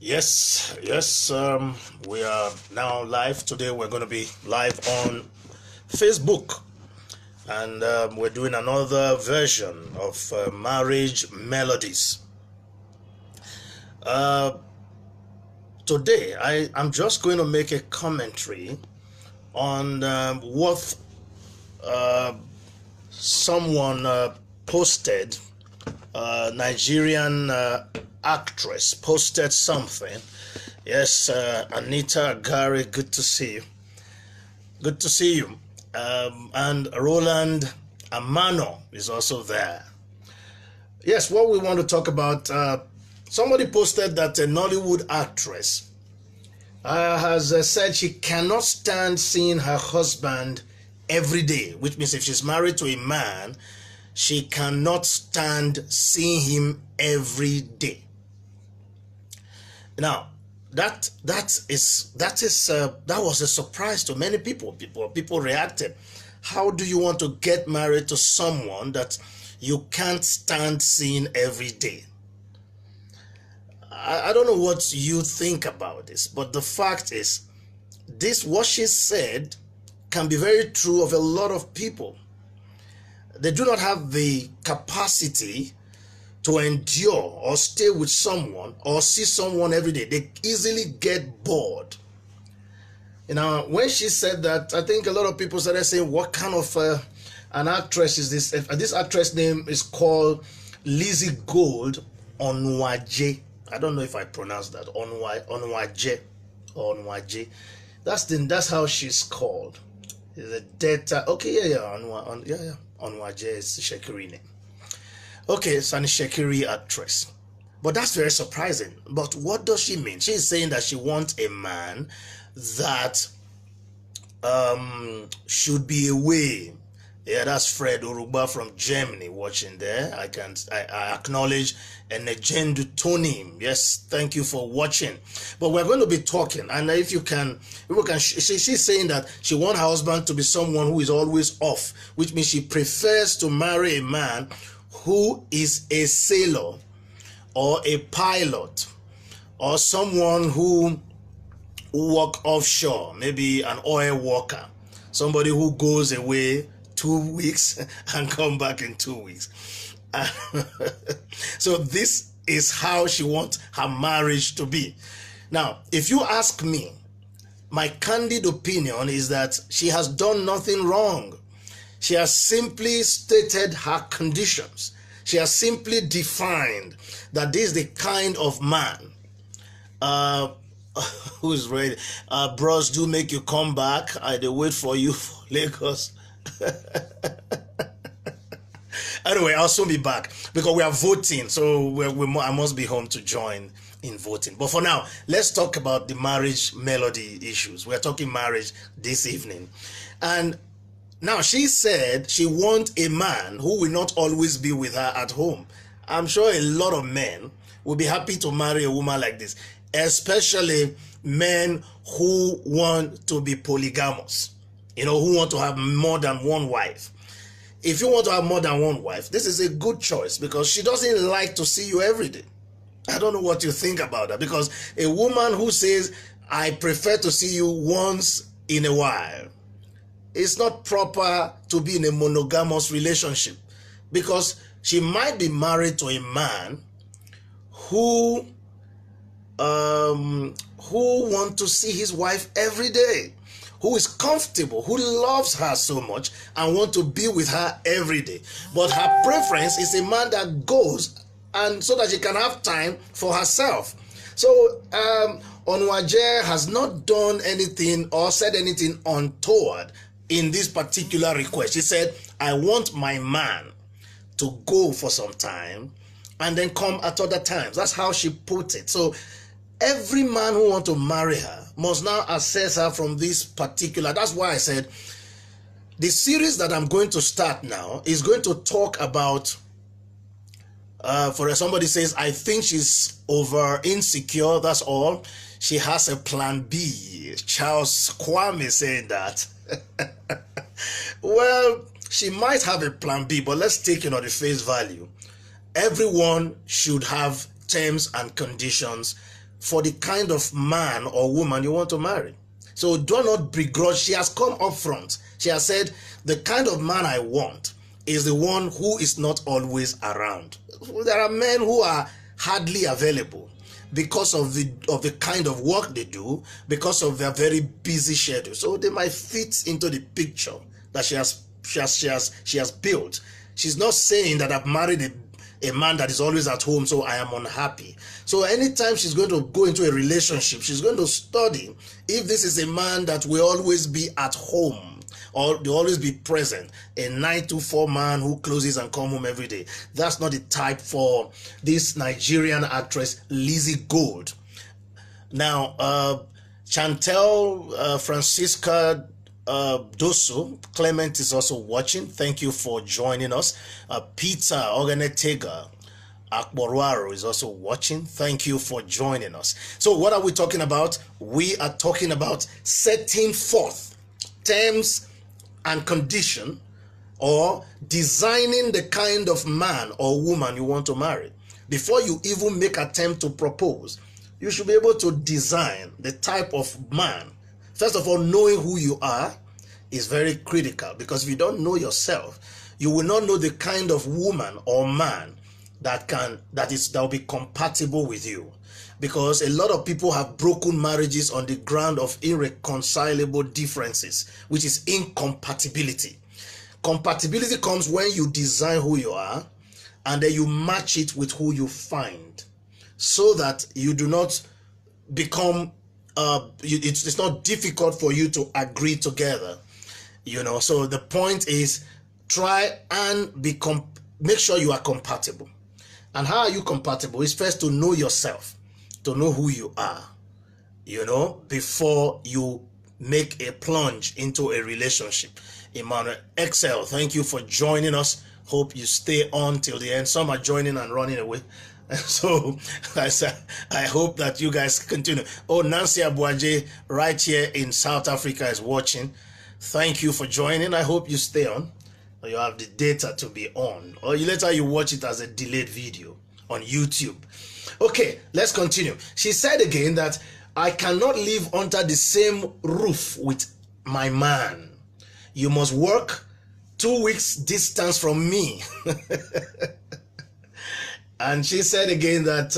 Yes, we are now live. Today we're going to be live on Facebook, and we're doing another version of Marriage Melodies. Uh, Today I'm just going to make a commentary on what uh, someone posted. Nigerian actress posted something. Yes, Anita Gary, good to see you. Good to see you. And Roland Amano is also there. Yes, what we want to talk about, somebody posted that a Nollywood actress has said she cannot stand seeing her husband every day, which means if she's married to a man, she cannot stand seeing him every day. Now, that was a surprise to many people. People reacted. How do you want to get married to someone that you can't stand seeing every day? I don't know what you think about this, but the fact is, what she said can be very true of a lot of people. They do not have the capacity to endure or stay with someone or see someone every day. They easily get bored. You know, when she said that, I think a lot of people started saying, what kind of an actress is this? This actress name is called Lizzie Gold Onwaje. I don't know if I pronounced that. Onwaje. That's how she's called. Is a data. Okay, yeah. Onwaje is Shekiri name. Okay, it's an Shekiri actress. But that's very surprising. But what does she mean? She's saying that she wants a man that should be away. Yeah, that's Fred Uruba from Germany watching there. I acknowledge and agenda Tony. Yes, thank you for watching. But we're going to be talking, and if you can, she's saying that she wants her husband to be someone who is always off, which means she prefers to marry a man who is a sailor or a pilot or someone who work offshore, maybe an oil worker, somebody who goes away 2 weeks and come back in 2 weeks. So this is how she wants her marriage to be. Now, if you ask me, my candid opinion is that she has done nothing wrong. She has simply stated her conditions. She has simply defined that this is the kind of man who is ready. Bros, do make you come back. I do wait for you for Lagos. Anyway, I'll soon be back because we are voting, so I must be home to join in voting. But for now, let's talk about the marriage melody issues. We're talking marriage this evening. And now she said she wants a man who will not always be with her at home. I'm sure a lot of men will be happy to marry a woman like this, especially men who want to be polygamous. You know, who want to have more than one wife. If you want to have more than one wife, this is a good choice because she doesn't like to see you every day. I don't know what you think about that, because a woman who says, I prefer to see you once in a while, it's not proper to be in a monogamous relationship, because she might be married to a man who want to see his wife every day, who is comfortable, who loves her so much and want to be with her every day. But her preference is a man that goes and so that she can have time for herself. So Onwaje has not done anything or said anything untoward in this particular request. She said, I want my man to go for some time and then come at other times. That's how she put it. So every man who wants to marry her must now assess her from this particular. That's why I said the series that I'm going to start now is going to talk about, for somebody says, I think she's over insecure, that's all. She has a plan B. Charles Kwame saying that. Well, she might have a plan B, but let's take it on the face value. Everyone should have terms and conditions for the kind of man or woman you want to marry. So do not begrudge. She has come up front. She has said, the kind of man I want is the one who is not always around. There are men who are hardly available because of the kind of work they do, because of their very busy schedule. So they might fit into the picture that she has built. She's not saying that I've married a man that is always at home, so I am unhappy. So anytime she's going to go into a relationship, she's going to study if this is a man that will always be at home or will always be present, a 9 to 4 man who closes and comes home every day. That's not the type for this Nigerian actress, Lizzie Gold. Now, Chantel Francisca Doso Clement is also watching. Thank you for joining us. Peter Oganetega Akborwaro is also watching. Thank you for joining us. So what are we talking about? We are talking about setting forth terms and condition, or designing the kind of man or woman you want to marry. Before you even make attempt to propose, you should be able to design the type of man. First of all, knowing who you are is very critical, because if you don't know yourself, you will not know the kind of woman or man that will be compatible with you. Because a lot of people have broken marriages on the ground of irreconcilable differences, which is incompatibility. Compatibility comes when you design who you are and then you match it with who you find, so that you do not become it's not difficult for you to agree together, so the point is, try and make sure you are compatible. And how are you compatible? Is first to know yourself, to know who you are, before you make a plunge into a relationship. Emmanuel Excel, thank you for joining us. Hope you stay on till the end. Some are joining and running away. So I hope that you guys continue. Oh, Nancy Abuaje right here in South Africa is watching. Thank you for joining. I hope you stay on. Or you have the data to be on. Or later you watch it as a delayed video on YouTube. Okay, let's continue. She said again that I cannot live under the same roof with my man. You must work 2 weeks distance from me. And she said again that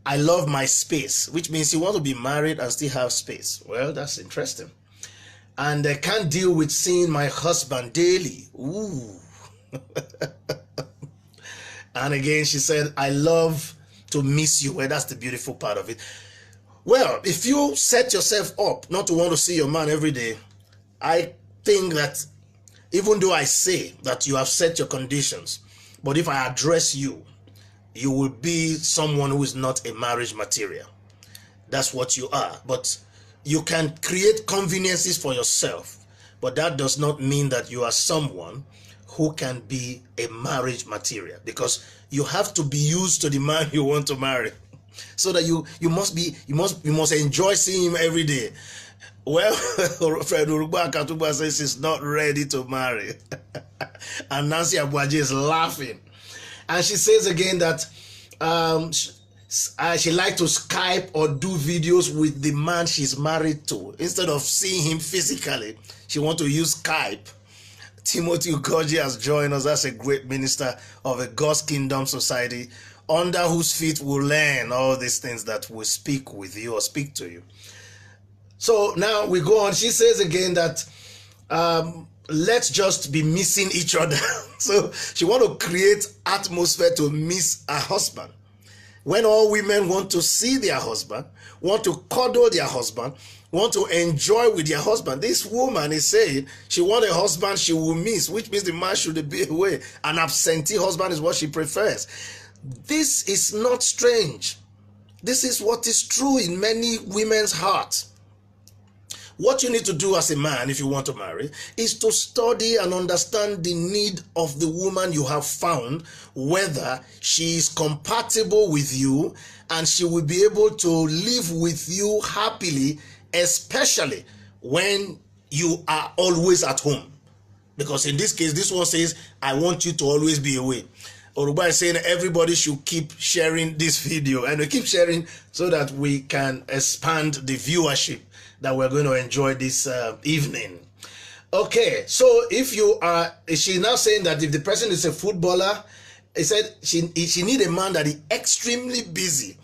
I love my space, which means you want to be married and still have space. Well, that's interesting. And I can't deal with seeing my husband daily. Ooh. And again, she said, I love to miss you. Well, that's the beautiful part of it. Well, if you set yourself up not to want to see your man every day, I think that even though I say that you have set your conditions, but if I address you, you will be someone who is not a marriage material. That's what you are. But you can create conveniences for yourself, but that does not mean that you are someone who can be a marriage material, because you have to be used to the man you want to marry, so that you must enjoy seeing him every day. Well, Fred Urugba Katuba says she's not ready to marry. And Nancy Abuaje is laughing. And she says again that she likes to Skype or do videos with the man she's married to. Instead of seeing him physically, she wants to use Skype. Timothy Ukoji has joined us as a great minister of a God's Kingdom Society, under whose feet we'll learn all these things that will speak with you or speak to you. So now we go on. She says again that let's just be missing each other. So she want to create atmosphere to miss her husband. When all women want to see their husband, want to cuddle their husband, want to enjoy with their husband, this woman is saying she wants a husband she will miss, which means the man should be away. An absentee husband is what she prefers. This is not strange. This is what is true in many women's hearts. What you need to do as a man, if you want to marry, is to study and understand the need of the woman you have found, whether she is compatible with you and she will be able to live with you happily, especially when you are always at home. Because in this case, this one says, I want you to always be away. Oruba is saying everybody should keep sharing this video, and we keep sharing so that we can expand the viewership that we're going to enjoy this evening. Okay, so if you are, she's now saying that if the person is a footballer, he said she need a man that is extremely busy.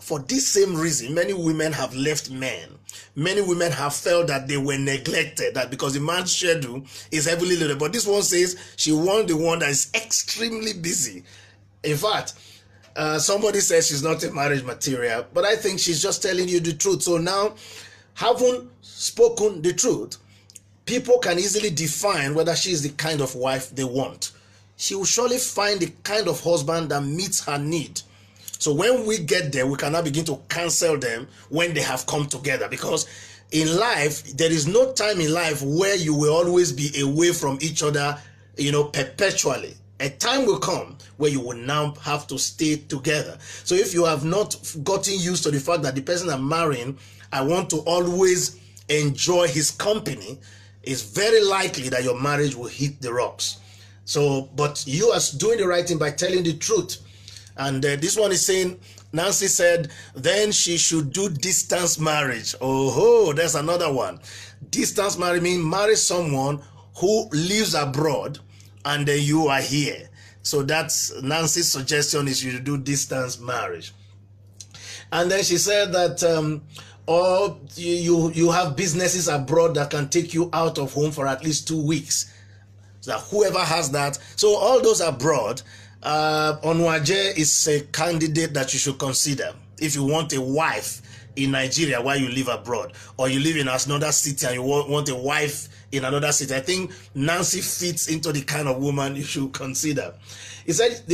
For this same reason, many women have left men. Many women have felt that they were neglected, that because the man's schedule is heavily loaded. But this one says she wants the one that is extremely busy. In fact, somebody says she's not a marriage material, but I think she's just telling you the truth. So now, having spoken the truth, people can easily define whether she's the kind of wife they want. She will surely find the kind of husband that meets her need. So when we get there, we can now begin to cancel them when they have come together. Because in life, there is no time in life where you will always be away from each other, perpetually. A time will come where you will now have to stay together. So if you have not gotten used to the fact that the person I'm marrying, I want to always enjoy his company, it's very likely that your marriage will hit the rocks. So, but you are doing the right thing by telling the truth. And this one is saying, Nancy said, then she should do distance marriage. Oh, there's another one. Distance marriage means marry someone who lives abroad and then you are here. So that's Nancy's suggestion, is you do distance marriage. And then she said that or you have businesses abroad that can take you out of home for at least 2 weeks. So whoever has that. So all those abroad, Onwaje is a candidate that you should consider if you want a wife in Nigeria while you live abroad, or you live in another city and you want a wife in another city. I think Nancy fits into the kind of woman you should consider. He said,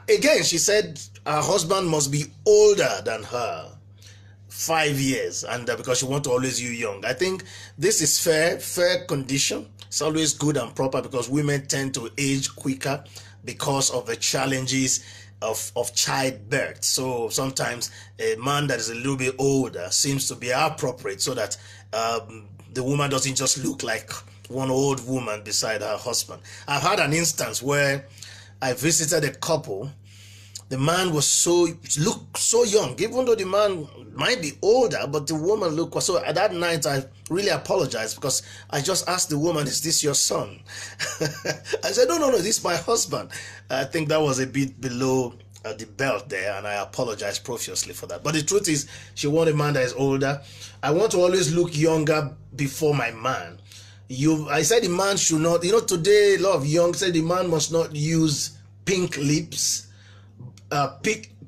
again, she said her husband must be older than her, 5 years, and because she wants to always you young. I think this is fair condition. It's always good and proper because women tend to age quicker because of the challenges of childbirth. So sometimes a man that is a little bit older seems to be appropriate so that the woman doesn't just look like one old woman beside her husband. I've had an instance where I visited a couple. The man looked so young, even though the man might be older, but the woman looked so. At that night, I really apologized because I just asked the woman, "Is this your son?" I said, "No, this is my husband." I think that was a bit below the belt there, and I apologize profusely for that. But the truth is, she wants a man that is older. I want to always look younger before my man. I said the man should not. Today a lot of young say the man must not use pink lips.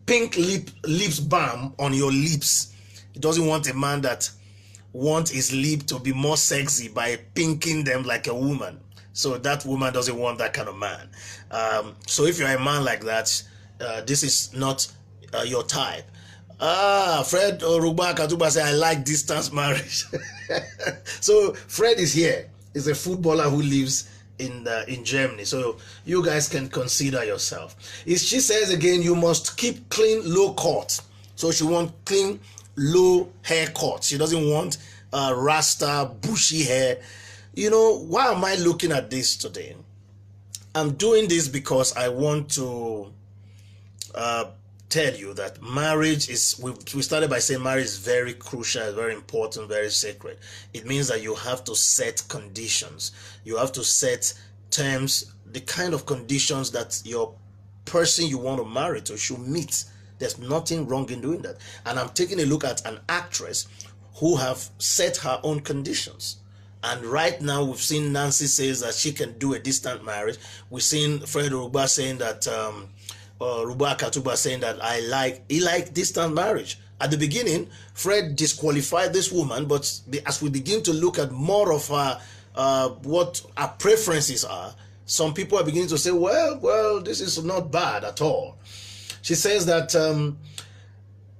Pink lips balm on your lips. He doesn't want a man that wants his lip to be more sexy by pinking them like a woman. So that woman doesn't want that kind of man. So if you're a man like that, this is not your type. Fred Oruba Katuba said, I like distance marriage. So Fred is here. He's a footballer who lives in Germany, so you guys can consider yourself. She says again, you must keep clean, low cut. So she wants clean, low haircut. She doesn't want rasta, bushy hair. Why am I looking at this today? I'm doing this because I want to tell you that marriage is, we started by saying marriage is very crucial, very important, very sacred. It means that you have to set conditions. You have to set terms, the kind of conditions that your person you want to marry to should meet. There's nothing wrong in doing that. And I'm taking a look at an actress who have set her own conditions. And right now we've seen Nancy says that she can do a distant marriage. We've seen Fred Oruba saying that Ruba Katuba saying that he liked distant marriage. At the beginning, Fred disqualified this woman, but as we begin to look at more of her, what her preferences are, some people are beginning to say, well, this is not bad at all. She says that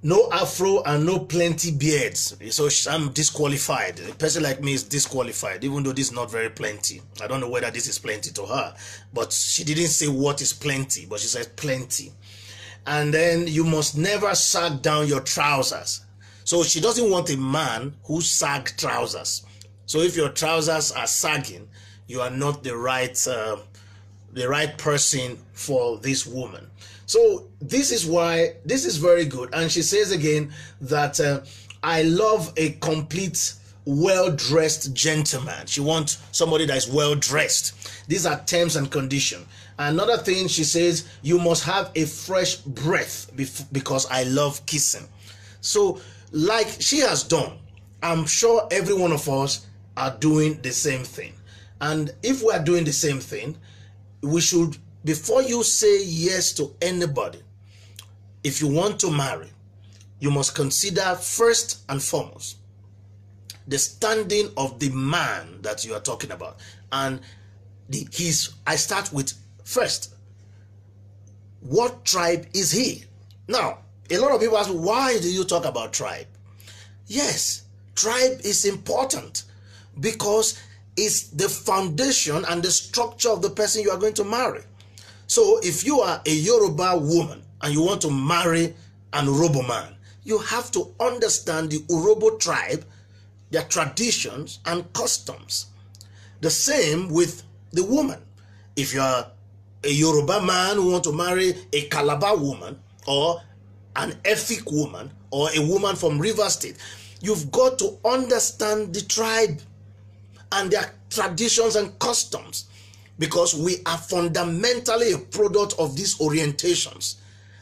no afro and no plenty beards. So I'm disqualified. A person like me is disqualified, even though this is not very plenty. I don't know whether this is plenty to her, but she didn't say what is plenty, but she said plenty. And then you must never sag down your trousers. So she doesn't want a man who sag trousers. So if your trousers are sagging, you are not the right the right person for this woman. So this is why this is very good. And she says again that I love a complete, well-dressed gentleman. She wants somebody that is well-dressed. These are terms and conditions. Another thing she says, you must have a fresh breath because I love kissing. So like she has done, I'm sure every one of us are doing the same thing. And if we are doing the same thing, we should, before you say yes to anybody, if you want to marry, you must consider first and foremost the standing of the man that you are talking about. And I start with first, what tribe is he? Now, a lot of people ask, why do you talk about tribe? Yes, tribe is important because it's the foundation and the structure of the person you are going to marry. So if you are a Yoruba woman and you want to marry an Urobo man, you have to understand the Urobo tribe, their traditions and customs. The same with the woman. If you are a Yoruba man who want to marry a Calabar woman or an Efik woman or a woman from River State, you've got to understand the tribe and their traditions and customs, because we are fundamentally a product of these orientations.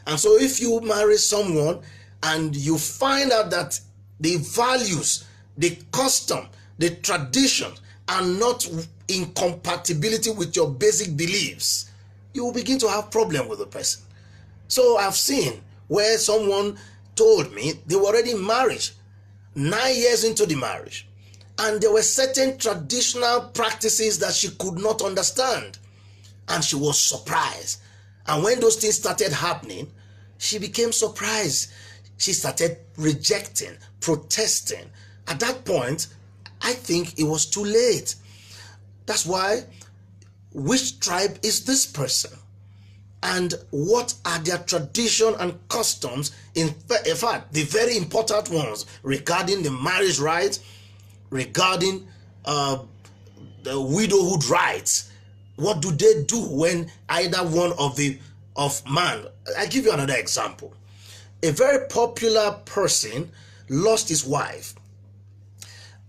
And so if you marry someone and you find out that the values, the custom, the tradition are not in compatibility with your basic beliefs, you will begin to have problem with the person. So I've seen where someone told me they were already married, 9 years into the marriage, and there were certain traditional practices that she could not understand. And she was surprised. And when those things started happening, she became surprised. She started rejecting, protesting. At that point, I think it was too late. That's why, which tribe is this person? And what are their tradition and customs? In fact, the very important ones regarding the marriage rights, regarding the widowhood rights. What do they do when either one of man? I give you another example. A very popular person lost his wife,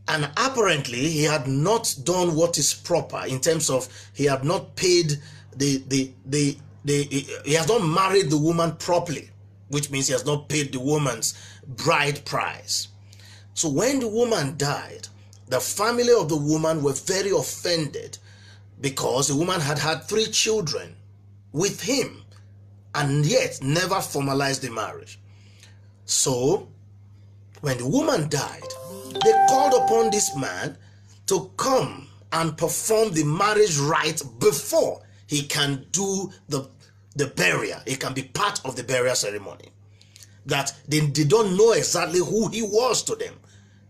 and apparently he had not done what is proper in terms of he had not paid he has not married the woman properly, which means he has not paid the woman's bride price. So when the woman died, the family of the woman were very offended because the woman had had 3 children with him and yet never formalized the marriage. So when the woman died, they called upon this man to come and perform the marriage rite before he can do the burial. He can be part of the burial ceremony. That they don't know exactly who he was to them,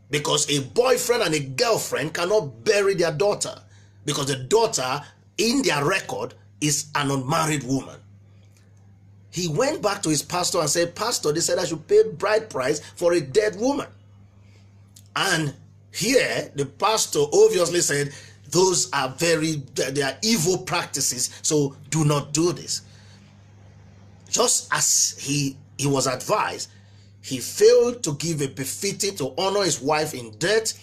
because a boyfriend and a girlfriend cannot bury their daughter, because the daughter in their record is an unmarried woman. He went back to his pastor and said, "Pastor, they said I should pay bride price for a dead woman." And here the pastor obviously said, those are they are evil practices, so do not do this. Just as he was advised, he failed to give a befitting to honor his wife in death.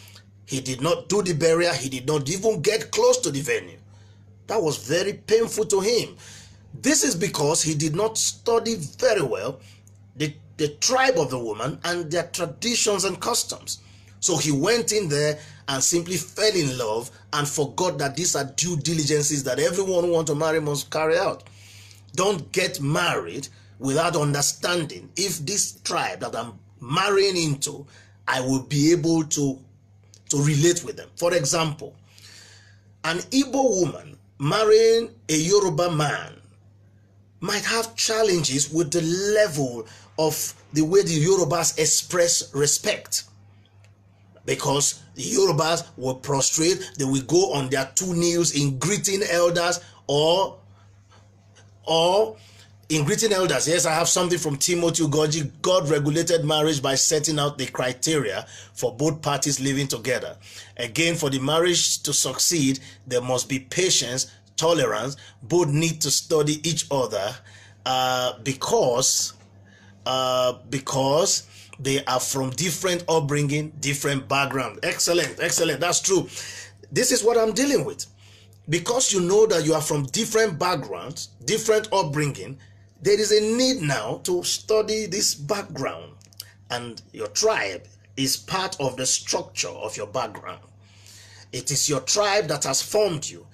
He did not do the burial. He did not even get close to the venue. That was very painful to him. This is because he did not study very well the tribe of the woman and their traditions and customs. So he went in there and simply fell in love and forgot that these are due diligences that everyone who wants to marry must carry out. Don't get married without understanding if this tribe that I'm marrying into, I will be able to relate with them. For example, an Igbo woman marrying a Yoruba man might have challenges with the level of the way the Yorubas express respect, because the Yorubas will prostrate, they will go on their 2 knees in greeting elders or in greeting elders. Yes, I have something from Timothy Ugoji. God regulated marriage by setting out the criteria for both parties living together. Again, for the marriage to succeed, there must be patience tolerance, both need to study each other because they are from different upbringing, different background. Excellent, excellent. That's true. This is what I'm dealing with. Because you know that you are from different backgrounds, different upbringing, there is a need now to study this background. And your tribe is part of the structure of your background. It is your tribe that has formed you.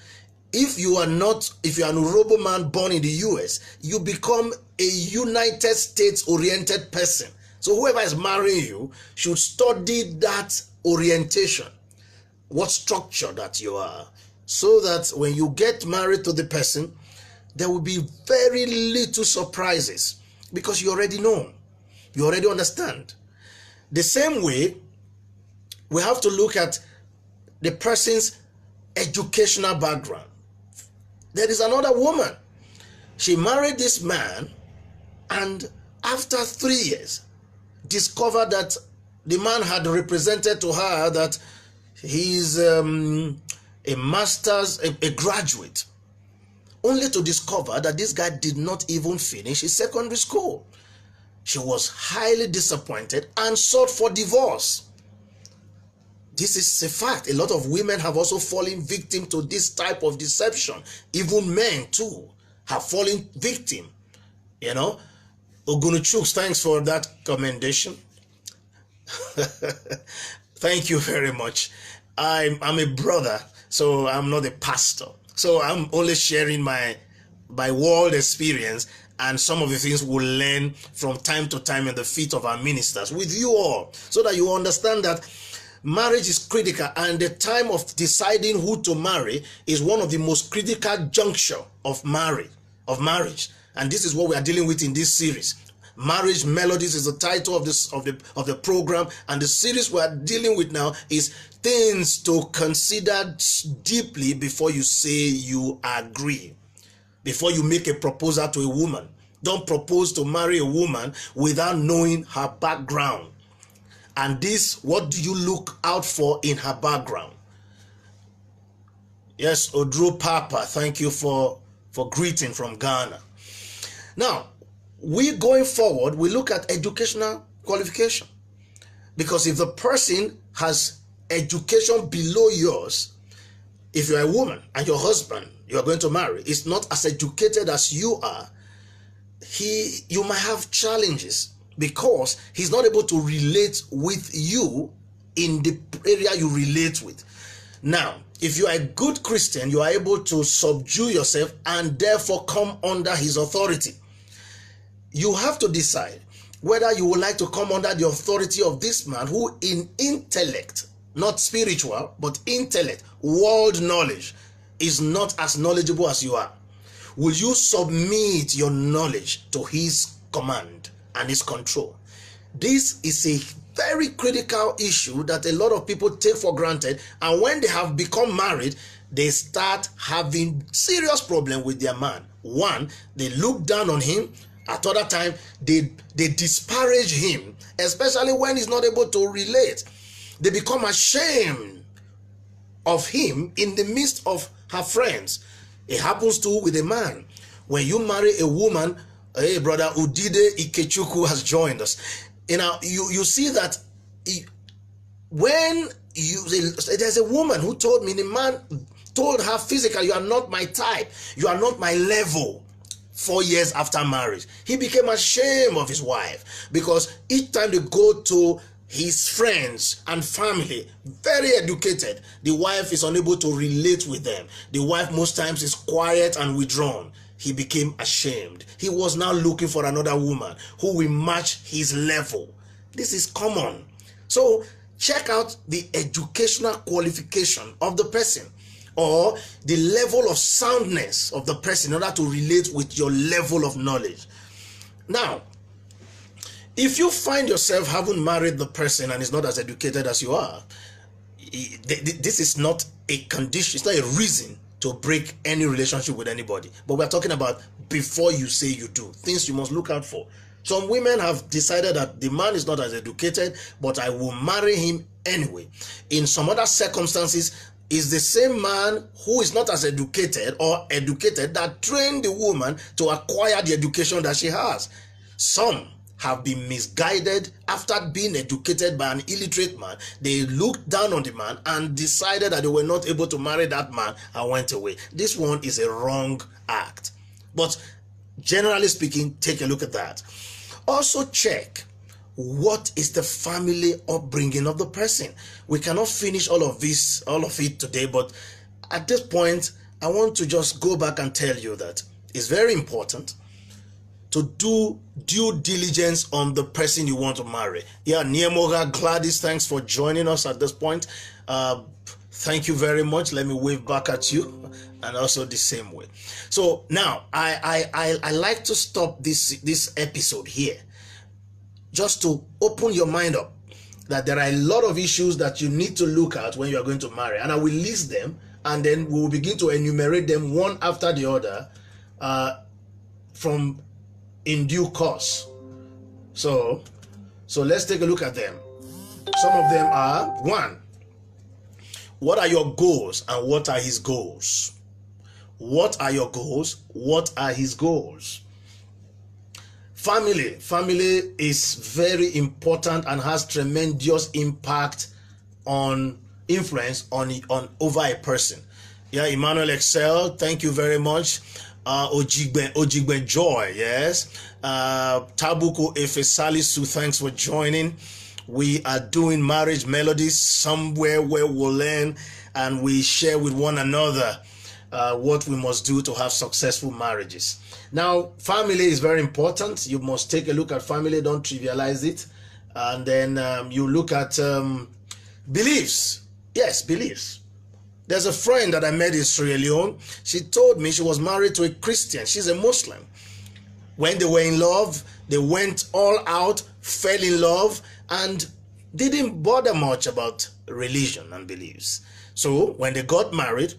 If you are an Urobo man born in the US, you become a United States oriented person. So whoever is marrying you should study that orientation, what structure that you are, so that when you get married to the person, there will be very little surprises because you already know, you already understand. The same way, we have to look at the person's educational background. There is another woman. She married this man and after 3 years discovered that the man had represented to her that he's a master's, a graduate, only to discover that this guy did not even finish his secondary school. She was highly disappointed and sought for divorce. This is a fact. A lot of women have also fallen victim to this type of deception. Even men too have fallen victim. You know, Ogunuchuk, thanks for that commendation. Thank you very much. I'm a brother, so I'm not a pastor. So I'm only sharing my world experience and some of the things we'll learn from time to time in the feet of our ministers with you all, so that you understand that marriage is critical, and the time of deciding who to marry is one of the most critical juncture of marriage. And this is what we are dealing with in this series. Marriage Melodies is the title of the program, and the series we are dealing with now is things to consider deeply before you say you agree, before you make a proposal to a woman. Don't propose to marry a woman without knowing her background. And this, what do you look out for in her background? Yes, Odro Papa, thank you for greeting from Ghana. Now, we going forward, we look at educational qualification. Because if the person has education below yours, if you're a woman and your husband you are going to marry is not as educated as you are, you might have challenges because he's not able to relate with you in the area you relate with. Now, if you are a good Christian, you are able to subdue yourself and therefore come under his authority. You have to decide whether you would like to come under the authority of this man who in intellect, not spiritual, but intellect, world knowledge, is not as knowledgeable as you are. Will you submit your knowledge to his command and his control? This is a very critical issue that a lot of people take for granted, and when they have become married, they start having serious problem with their man. One, they look down on him. At other time, they disparage him, especially when he's not able to relate. They become ashamed of him in the midst of her friends. It happens too with a man. When you marry a woman, hey brother Udide Ikechukwu has joined us. You know, you see that when there's a woman who told me, the man told her physically, you are not my type, you are not my level. 4 years after marriage, he became ashamed of his wife because each time they go to his friends and family, very educated, the wife is unable to relate with them. The wife most times is quiet and withdrawn. He became ashamed. He was now looking for another woman who will match his level. This is common. So check out the educational qualification of the person, or the level of soundness of the person in order to relate with your level of knowledge. Now, if you find yourself having married the person and is not as educated as you are, this is not a condition, it's not a reason to break any relationship with anybody. But we're talking about before you say you do, things you must look out for. Some women have decided that the man is not as educated, but I will marry him anyway. In some other circumstances, is the same man who is not as educated or educated that trained the woman to acquire the education that she has. Some have been misguided after being educated by an illiterate man. They looked down on the man and decided that they were not able to marry that man and went away. This one is a wrong act. But generally speaking, take a look at that. Also check what is the family upbringing of the person. We cannot finish all of it today, but at this point, I want to just go back and tell you that it's very important to do due diligence on the person you want to marry. Yeah, Niemoga Gladys, thanks for joining us at this point. Thank you very much. Let me wave back at you, and also the same way. So now, I like to stop this episode here, just to open your mind up that there are a lot of issues that you need to look at when you are going to marry, and I will list them, and then we will begin to enumerate them one after the other from in due course. So let's take a look at them. Some of them are: 1, what are your goals and what are his goals? What are your goals? What are his goals? Family is very important and has tremendous influence on over a person. Yeah, Emmanuel Excel, thank you very much. Ojigbe Joy, yes. Tabuko Efesalisu, thanks for joining. We are doing marriage melodies, somewhere where we'll learn and we share with one another what we must do to have successful marriages. Now, family is very important. You must take a look at family, don't trivialize it. And then you look at beliefs. Yes, beliefs. There's a friend that I met in Sierra Leone. She told me she was married to a Christian. She's a Muslim. When they were in love, they went all out, fell in love, and didn't bother much about religion and beliefs. So when they got married,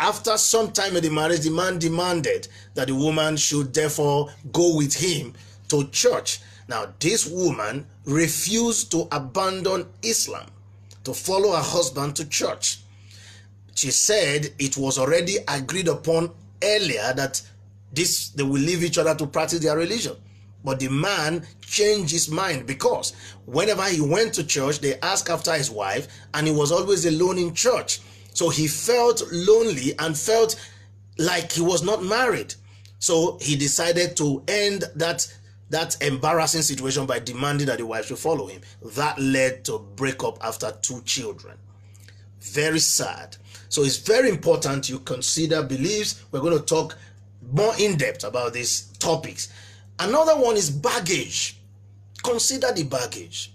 after some time in the marriage, the man demanded that the woman should therefore go with him to church. Now, this woman refused to abandon Islam to follow her husband to church. She said it was already agreed upon earlier that they will leave each other to practice their religion. But the man changed his mind, because whenever he went to church, they asked after his wife, and he was always alone in church. So he felt lonely and felt like he was not married. So he decided to end that embarrassing situation by demanding that the wife should follow him. That led to a breakup after 2 children. Very sad. So it's very important you consider beliefs. We're going to talk more in depth about these topics. Another one is baggage. Consider the baggage.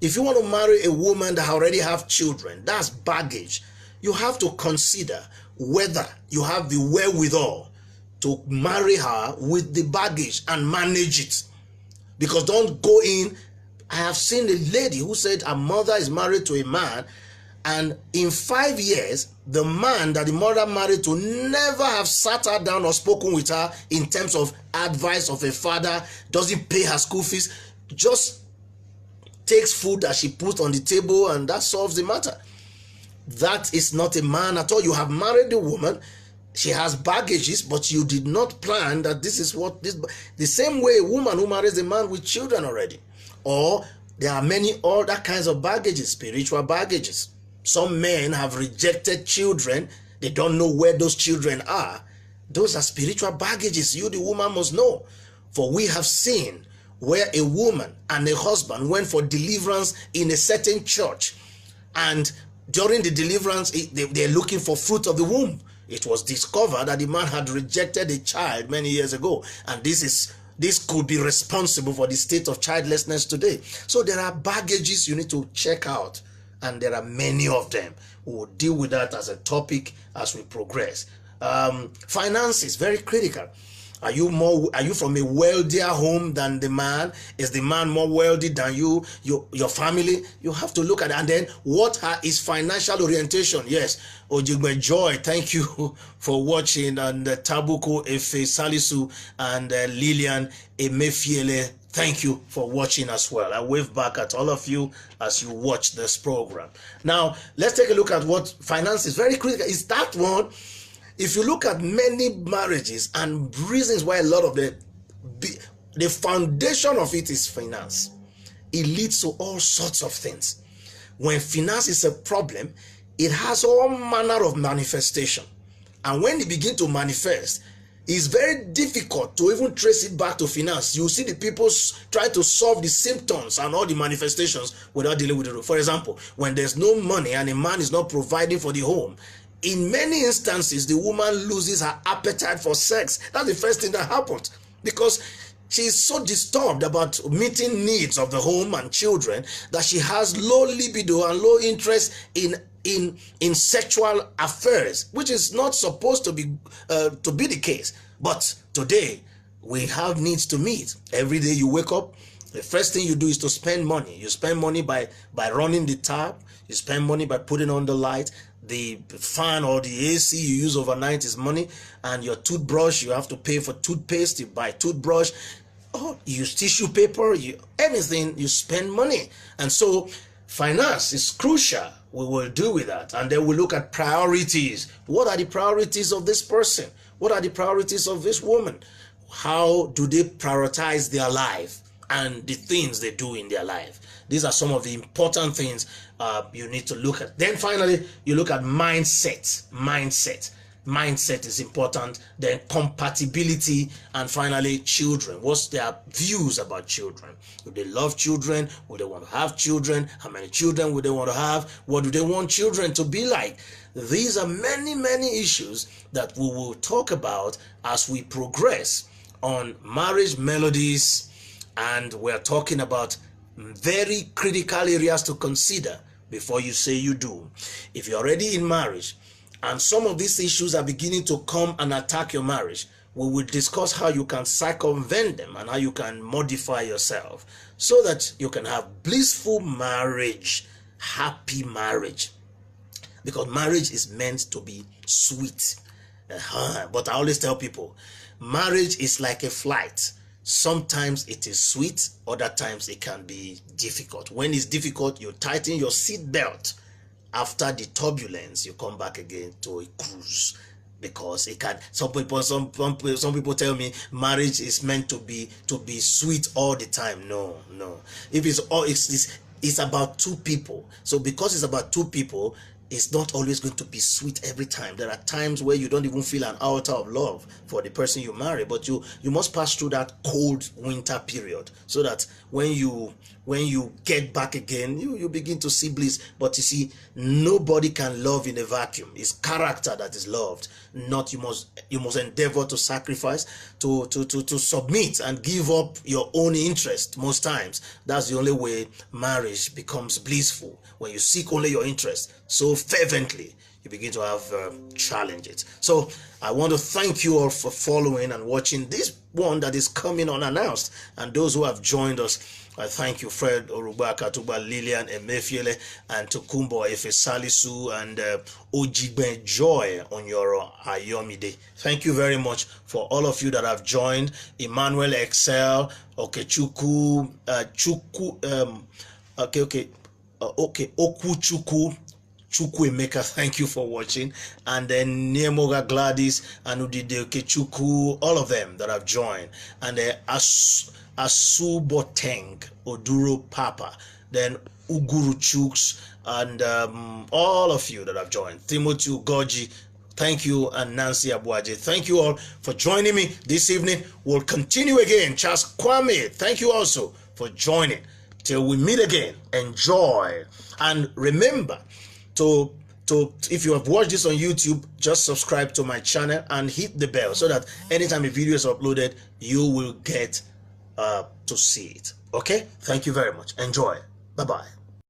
If you want to marry a woman that already have children, that's baggage. You have to consider whether you have the wherewithal to marry her with the baggage and manage it. Because don't go in. I have seen a lady who said her mother is married to a man, and in 5 years, the man that the mother married to never have sat her down or spoken with her in terms of advice of a father, doesn't pay her school fees, just takes food that she puts on the table, and that solves the matter. That is not a man at all. You have married a woman, she has baggages, but you did not plan that this is what this. The same way a woman who marries a man with children already. Or there are many other kinds of baggages, spiritual baggages. Some men have rejected children. They don't know where those children are. Those are spiritual baggages you, the woman, must know. For we have seen where a woman and a husband went for deliverance in a certain church, and during the deliverance, they're looking for fruit of the womb. It was discovered that the man had rejected a child many years ago, and this could be responsible for the state of childlessness today. So there are baggages you need to check out, and there are many of them. We will deal with that as a topic as we progress. Finances, very critical. Are you from a wealthier home than the man? Is the man more wealthy than you, your family? You have to look at it. And then what is financial orientation? Yes. Ojigbe Joy, thank you for watching. And Tabuko Efe Salisu and Lillian Emefiele, thank you for watching as well. I wave back at all of you as you watch this program. Now, let's take a look at what finance is very critical. Is that one? If you look at many marriages and reasons why a lot of the foundation of it is finance, it leads to all sorts of things. When finance is a problem, it has all manner of manifestation. And when it begins to manifest, it's very difficult to even trace it back to finance. You see the people try to solve the symptoms and all the manifestations without dealing with it. For example, when there's no money and a man is not providing for the home, in many instances, the woman loses her appetite for sex. That's the first thing that happens, because she is so disturbed about meeting needs of the home and children that she has low libido and low interest in sexual affairs, which is not supposed to be the case. But today, we have needs to meet. Every day you wake up, the first thing you do is to spend money. You spend money by running the tap. You spend money by putting on the light. The fan or the AC you use overnight is money. And your toothbrush, you have to pay for toothpaste. You buy toothbrush. Oh, you use tissue paper. Anything, you spend money. And so finance is crucial. We will do with that. And then we look at priorities. What are the priorities of this person? What are the priorities of this woman? How do they prioritize their life and the things they do in their life? These are some of the important things you need to look at. Then finally, you look at mindset. Mindset is important. Then compatibility, and finally children. What's their views about children? Do they love children? Would they want to have children? How many children would they want to have? What do they want children to be like? These are many issues that we will talk about as we progress on Marriage Melodies, and we're talking about very critical areas to consider before you say you do. If you're already in marriage and some of these issues are beginning to come and attack your marriage, we will discuss how you can circumvent them and how you can modify yourself so that you can have blissful marriage, happy marriage. Because marriage is meant to be sweet. But I always tell people, marriage is like a flight. Sometimes it is sweet, other times it can be difficult. When it's difficult, you tighten your seat belt. After the turbulence, you come back again to a cruise, because it can. Some people tell me marriage is meant to be sweet all the time. No. If it's about two people. So because it's about two people, it's not always going to be sweet every time. There are times where you don't even feel an iota of love for the person you marry, but you must pass through that cold winter period so that when you get back again, you begin to see bliss. But you see, nobody can love in a vacuum. It's character that is loved. Not you must endeavor to sacrifice, to submit and give up your own interest. Most times, that's the only way marriage becomes blissful. When you seek only your interest so fervently, you begin to have challenges. So I want to thank you all for following and watching this one that is coming unannounced. And those who have joined us, I thank you, Fred Orubaka, Tuba Lillian Emefiele, and Tokumbo Efe Salisu, and Ojigbe Joy on your Ayomide. Thank you very much for all of you that have joined. Emmanuel Excel, Okechukwu, Okuchukwu, Chukwuemeka, thank you for watching. And then Niemoga Gladys and Udide Okechukwu, all of them that have joined. And Asuboteng, Oduro Papa, then Uguru Chuks, and all of you that have joined. Timothy Ugoji, thank you, and Nancy Abuaje. Thank you all for joining me this evening. We'll continue again. Charles Kwame, thank you also for joining. Till we meet again, enjoy. And remember to if you have watched this on YouTube, just subscribe to my channel and hit the bell so that anytime a video is uploaded, you will get to see it. Okay? Thank you very much. Enjoy. Bye-bye.